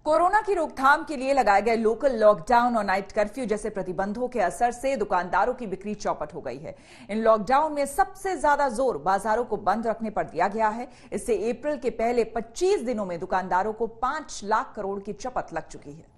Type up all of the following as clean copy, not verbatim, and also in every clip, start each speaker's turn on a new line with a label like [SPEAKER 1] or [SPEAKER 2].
[SPEAKER 1] Corona की रोकथाम के लिए लगाए गए लोकल लॉकडाउन और नाइट कर्फ्यू जैसे प्रतिबंधों के असर से दुकानदारों की बिक्री चौपट हो गई है। इन लॉकडाउन में सबसे ज्यादा जोर बाजारों को बंद रखने पर दिया गया है। इससे अप्रैल के पहले 25 दिनों में दुकानदारों को 5 लाख करोड़ की चपत लग चुकी है।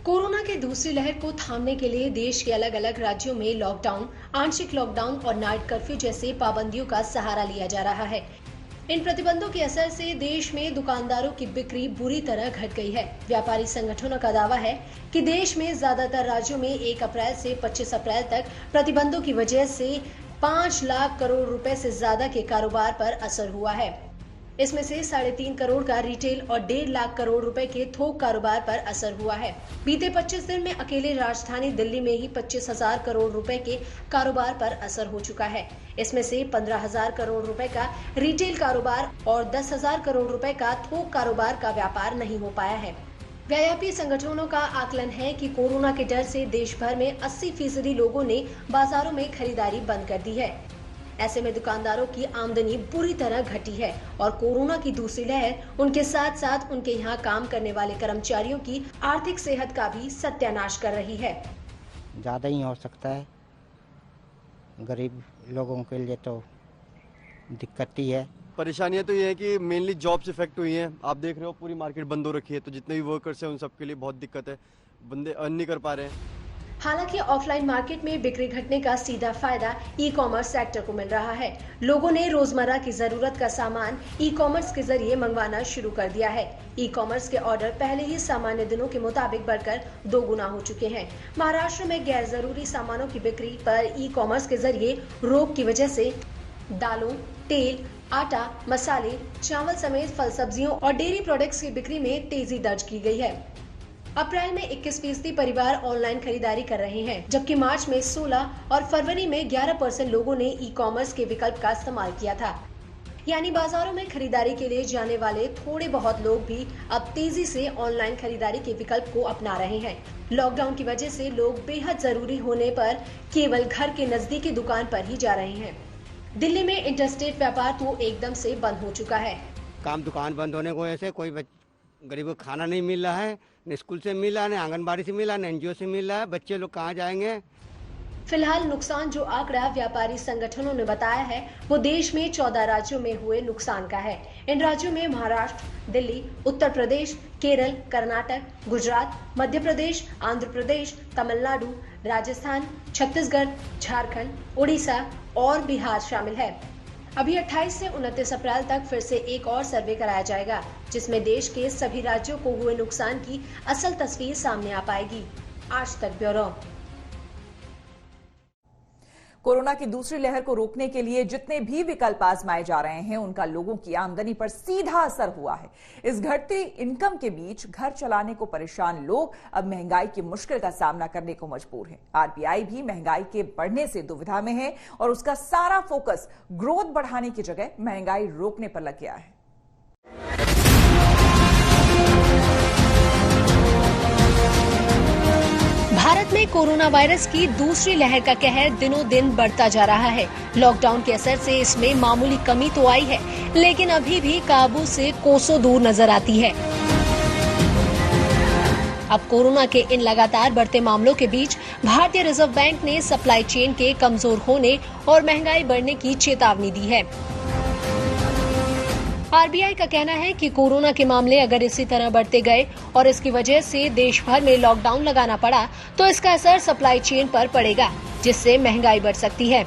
[SPEAKER 2] कोरोना की दूसरी लहर को थामने के लिए देश के अलग अलग राज्यों में लॉकडाउन, आंशिक लॉकडाउन और नाइट कर्फ्यू जैसे पाबंदियों का सहारा लिया जा रहा है। इन प्रतिबंधों के असर से देश में दुकानदारों की बिक्री बुरी तरह घट गई है। व्यापारी संगठनों का दावा है कि देश में ज्यादातर राज्यों में 1 अप्रैल से 25 अप्रैल तक प्रतिबंधों की वजह से 5 लाख करोड़ रुपए से ज्यादा के कारोबार पर असर हुआ है। इसमें से 3.5 करोड़ का रिटेल और 1.5 लाख करोड़ रुपए के थोक कारोबार पर असर हुआ है। बीते 25 दिन में अकेले राजधानी दिल्ली में ही 25,000 करोड़ रुपए के कारोबार पर असर हो चुका है। इसमें से 15,000 करोड़ रुपए का रिटेल कारोबार और 10,000 करोड़ रुपए का थोक कारोबार का व्यापार नहीं हो पाया है। व्यापारी संगठनों का आकलन है कि कोरोना के डर से देश भर में 80% लोगों ने बाजारों में खरीदारी बंद कर दी है। ऐसे में दुकानदारों की आमदनी बुरी तरह घटी है और कोरोना की दूसरी लहर उनके साथ साथ उनके यहाँ काम करने वाले कर्मचारियों की आर्थिक सेहत का भी सत्यानाश कर रही है।
[SPEAKER 3] ज़्यादा ही हो सकता है, गरीब लोगों के लिए तो दिक्कत ही है।
[SPEAKER 4] परेशानियां तो ये है कि मेनली जॉब्स इफेक्ट हुई हैं। आप देख रहे हो पूरी मार्केट बंद हो रखी है, तो जितने भी वर्कर्स हैं उन सबके लिए बहुत दिक्कत है। बंदे अर्न नहीं कर पा रहे हैं।
[SPEAKER 2] हालांकि ऑफलाइन मार्केट में बिक्री घटने का सीधा फायदा ई कॉमर्स सेक्टर को मिल रहा है। लोगों ने रोजमर्रा की जरूरत का सामान ई कॉमर्स के जरिए मंगवाना शुरू कर दिया है। ई कॉमर्स के ऑर्डर पहले ही सामान्य दिनों के मुताबिक बढ़कर 2 गुना हो चुके हैं। महाराष्ट्र में गैर जरूरी सामानों की बिक्री पर ई कॉमर्स के जरिए रोक की वजह से दालों, तेल, आटा, मसाले, चावल समेत फल, सब्जियों और डेयरी प्रोडक्ट्स की बिक्री में तेजी दर्ज की गई है। अप्रैल में 21% परिवार ऑनलाइन खरीदारी कर रहे हैं, जबकि मार्च में 16 और फरवरी में 11% लोगों ने ई कॉमर्स के विकल्प का इस्तेमाल किया था। यानी बाजारों में खरीदारी के लिए जाने वाले थोड़े बहुत लोग भी अब तेजी से ऑनलाइन खरीदारी के विकल्प को अपना रहे हैं। लॉकडाउन की वजह से लोग बेहद जरूरी होने पर केवल घर के नजदीकी दुकान पर ही जा रहे हैं। दिल्ली में इंटरस्टेट व्यापार तो एकदम से बंद हो चुका है।
[SPEAKER 3] काम दुकान बंद होने की वजह से कोई गरीब को खाना नहीं मिल रहा है, न स्कूल से मिला, न आंगनबाड़ी से मिला, न एनजीओ से मिल रहा है। बच्चे लोग कहाँ जाएंगे?
[SPEAKER 2] फिलहाल नुकसान जो आंकड़ा व्यापारी संगठनों ने बताया है वो देश में 14 राज्यों में हुए नुकसान का है। इन राज्यों में महाराष्ट्र, दिल्ली, उत्तर प्रदेश, केरल, कर्नाटक, गुजरात, मध्य प्रदेश, आंध्र प्रदेश, तमिलनाडु, राजस्थान, छत्तीसगढ़, झारखंड, उड़ीसा और बिहार शामिल है। अभी 28 से 29 अप्रैल तक फिर से एक और सर्वे कराया जाएगा, जिसमें देश के सभी राज्यों को हुए नुकसान की असल तस्वीर सामने आ पाएगी। आज तक ब्यूरो।
[SPEAKER 1] कोरोना की दूसरी लहर को रोकने के लिए जितने भी विकल्प आजमाए जा रहे हैं, उनका लोगों की आमदनी पर सीधा असर हुआ है। इस घटती इनकम के बीच घर चलाने को परेशान लोग अब महंगाई की मुश्किल का सामना करने को मजबूर हैं। आरबीआई भी महंगाई के बढ़ने से दुविधा में है और उसका सारा फोकस ग्रोथ बढ़ाने की जगह महंगाई रोकने पर लग गया है।
[SPEAKER 2] भारत में कोरोना वायरस की दूसरी लहर का कहर दिनों दिन बढ़ता जा रहा है। लॉकडाउन के असर से इसमें मामूली कमी तो आई है, लेकिन अभी भी काबू से कोसों दूर नजर आती है। अब कोरोना के इन लगातार बढ़ते मामलों के बीच भारतीय रिजर्व बैंक ने सप्लाई चेन के कमजोर होने और महंगाई बढ़ने की चेतावनी दी है। आरबीआई का कहना है कि कोरोना के मामले अगर इसी तरह बढ़ते गए और इसकी वजह से देश भर में लॉकडाउन लगाना पड़ा तो इसका असर सप्लाई चेन पर पड़ेगा, जिससे महंगाई बढ़ सकती है।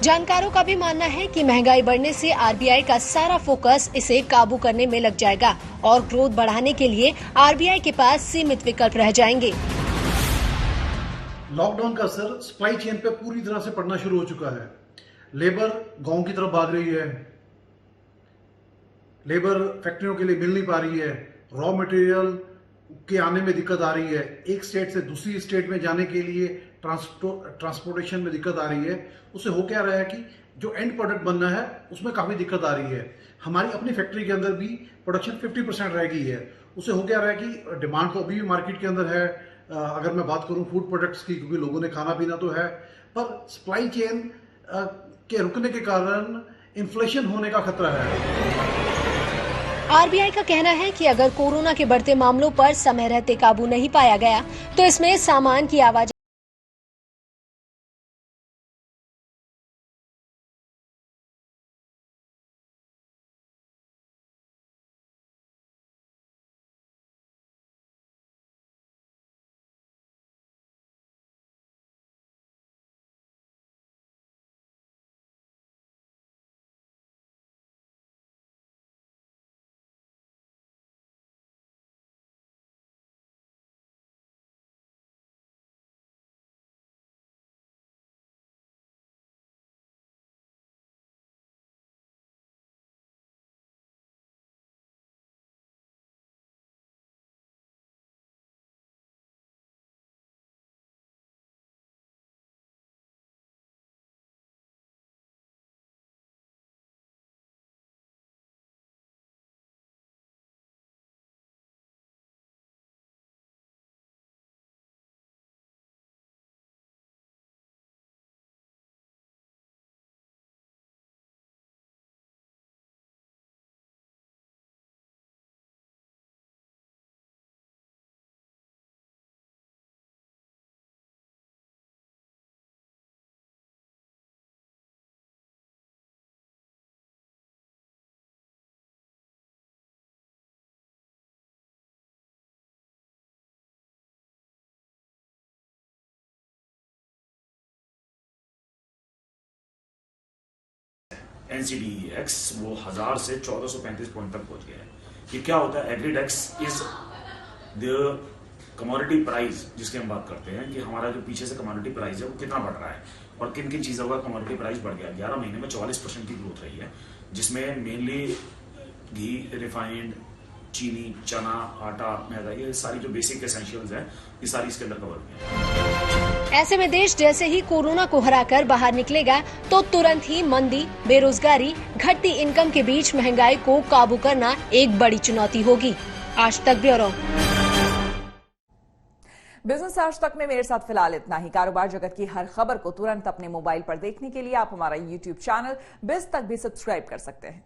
[SPEAKER 2] जानकारों का भी मानना है कि महंगाई बढ़ने से आरबीआई का सारा फोकस इसे काबू करने में लग जाएगा और ग्रोथ बढ़ाने के लिए आरबीआई के पास सीमित विकल्प रह जाएंगे।
[SPEAKER 5] लॉकडाउन का असर सप्लाई चेन पे पूरी तरह से पड़ना शुरू हो चुका है। लेबर गांव की तरफ भाग रही है, लेबर फैक्ट्रियों के लिए मिल नहीं पा रही है, रॉ मटेरियल के आने में दिक्कत आ रही है, एक स्टेट से दूसरी स्टेट में जाने के लिए ट्रांसपोर्टेशन में दिक्कत आ रही है। उससे हो क्या रहा है कि जो एंड प्रोडक्ट बनना है उसमें काफी दिक्कत आ रही है। हमारी अपनी फैक्ट्री के अंदर भी प्रोडक्शन 50% रह गई है। उससे हो क्या रहा है कि डिमांड तो अभी भी मार्केट के अंदर है, अगर मैं बात करूं फूड प्रोडक्ट्स की, क्योंकि लोगों ने खाना पीना तो है, पर सप्लाई चेन के रुकने के कारण इन्फ्लेशन होने का खतरा है।
[SPEAKER 2] आरबीआई का कहना है कि अगर कोरोना के बढ़ते मामलों पर समय रहते काबू नहीं पाया गया तो इसमें सामान की आवाजाही
[SPEAKER 6] NCDEX वो 1000 से 1435 पॉइंट तक पहुंच गया है। ये क्या होता है? एग्रीडेक्स इज द कमोडिटी प्राइस जिसकी हम बात करते हैं कि हमारा जो पीछे से कमोडिटी प्राइस है वो कितना बढ़ रहा है और किन किन चीजों का कमोडिटी प्राइस बढ़ गया। 11 महीने में 44% की ग्रोथ रही है, जिसमें मेनली घी, रिफाइंड, चीनी, चना, आटा, मैदा, ये सारी जो बेसिक एसेंशियल्स है ये सारी इसके अंदर कवर हुई है।
[SPEAKER 2] ऐसे में देश जैसे ही कोरोना को हराकर बाहर निकलेगा तो तुरंत ही मंदी, बेरोजगारी, घटती इनकम के बीच महंगाई को काबू करना एक बड़ी चुनौती होगी। आज तक ब्यूरो।
[SPEAKER 1] बिजनेस आज तक में मेरे साथ फिलहाल इतना ही। कारोबार जगत की हर खबर को तुरंत अपने मोबाइल पर देखने के लिए आप हमारा YouTube चैनल बिज तक भी सब्सक्राइब कर सकते हैं।